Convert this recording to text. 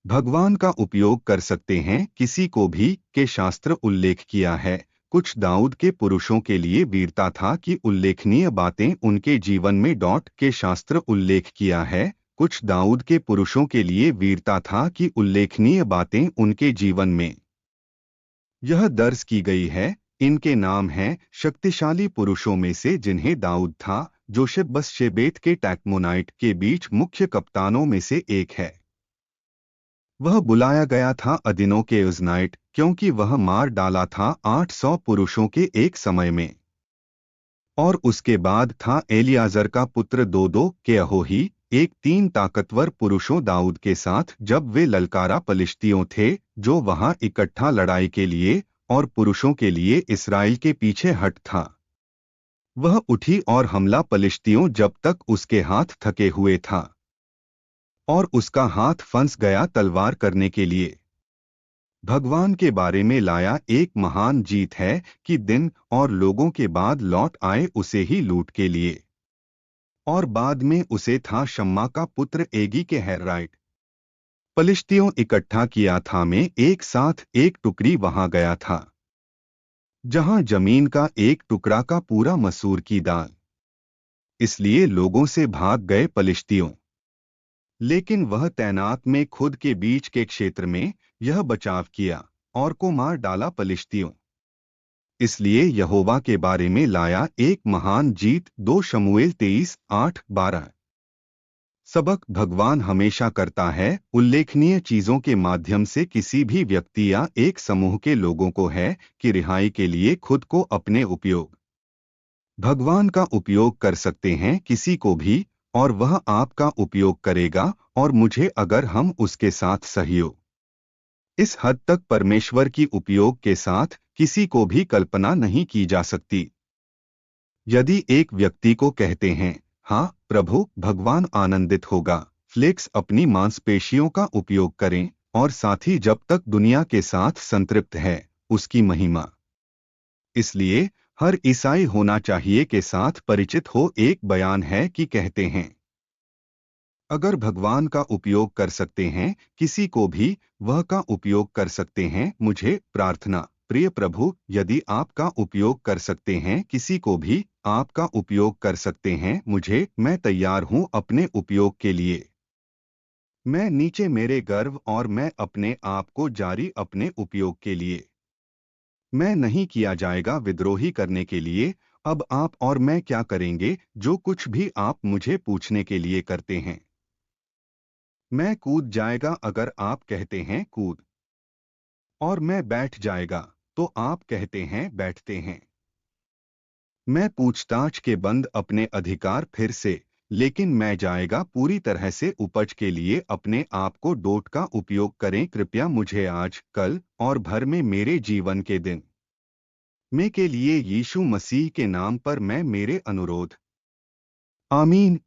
भगवान का उपयोग कर सकते हैं किसी को भी के शास्त्र उल्लेख किया है। कुछ दाऊद के पुरुषों के लिए वीरता था कि उल्लेखनीय बातें उनके जीवन में डॉट के शास्त्र उल्लेख किया है। कुछ दाऊद के पुरुषों के लिए वीरता था कि उल्लेखनीय बातें उनके जीवन में यह दर्ज की गई है। इनके नाम हैं शक्तिशाली पुरुषों में से जिन्हें दाऊद था, जो शेबेत के टैक्मोनाइट के बीच मुख्य कप्तानों में से एक है। वह बुलाया गया था अदिनों के उज़नाइट, क्योंकि वह मार डाला था 800 पुरुषों के एक समय में। और उसके बाद था एलियाजर का पुत्र दोदो के अहोही, एक 3 ताकतवर पुरुषों दाऊद के साथ जब वे ललकारा पलिश्तियों थे, जो वहां इकट्ठा लड़ाई के लिए और पुरुषों के लिए इस्राएल के पीछे हट था। वह उठी और हमला पलिश्तियों जब तक उसके हाथ थके हुए था और उसका हाथ फंस गया तलवार करने के लिए। भगवान के बारे में लाया एक महान जीत है कि दिन और लोगों के बाद लौट आए उसे ही लूट के लिए। और बाद में उसे था शम्मा का पुत्र एगी के हैराइट पलिश्तियों इकट्ठा किया था में एक साथ एक टुकड़ी वहां गया था, जहां जमीन का एक टुकड़ा का पूरा मसूर की दाल। इसलिए लोगों से भाग गए पलिश्तियों। लेकिन वह तैनात में खुद के बीच के क्षेत्र में यह बचाव किया और को मार डाला पलिश्तियों। इसलिए यहोवा के बारे में लाया एक महान जीत। 2 शमूएल 23:8-12। सबक भगवान हमेशा करता है उल्लेखनीय चीजों के माध्यम से किसी भी व्यक्ति या एक समूह के लोगों को है कि रिहाई के लिए खुद को अपने उपयोग। भगवान का उपयोग कर सकते हैं किसी को भी, और वह आपका उपयोग करेगा और मुझे अगर हम उसके साथ सहयोग। इस हद तक परमेश्वर की उपयोग के साथ किसी को भी कल्पना नहीं की जा सकती। यदि एक व्यक्ति को कहते हैं, हाँ प्रभु, भगवान आनंदित होगा, फ्लेक्स अपनी मांसपेशियों का उपयोग करें और साथ ही जब तक दुनिया के साथ संतृप्त है उसकी महिमा। इसलिए हर ईसाई होना चाहिए के साथ परिचित हो। एक बयान है कि कहते हैं, अगर भगवान का उपयोग कर सकते हैं किसी को भी, वह का उपयोग कर सकते हैं मुझे। प्रार्थना, प्रिय प्रभु, यदि आपका उपयोग कर सकते हैं किसी को भी, आपका उपयोग कर सकते हैं मुझे। मैं तैयार हूं अपने उपयोग के लिए। मैं नीचे मेरे गर्व और मैं अपने आप को जारी अपने उपयोग के लिए। मैं नहीं किया जाएगा विद्रोही करने के लिए। अब आप और मैं क्या करेंगे जो कुछ भी आप मुझे पूछने के लिए करते हैं। मैं कूद जाएगा अगर आप कहते हैं कूद, और मैं बैठ जाएगा तो आप कहते हैं बैठते हैं। मैं पूछताछ के बंद अपने अधिकार फिर से, लेकिन मैं जाएगा पूरी तरह से उपज के लिए अपने आप को डोट का उपयोग करें। कृपया मुझे आज, कल और भर में मेरे जीवन के दिन में के लिए यीशु मसीह के नाम पर मैं मेरे अनुरोध। आमीन।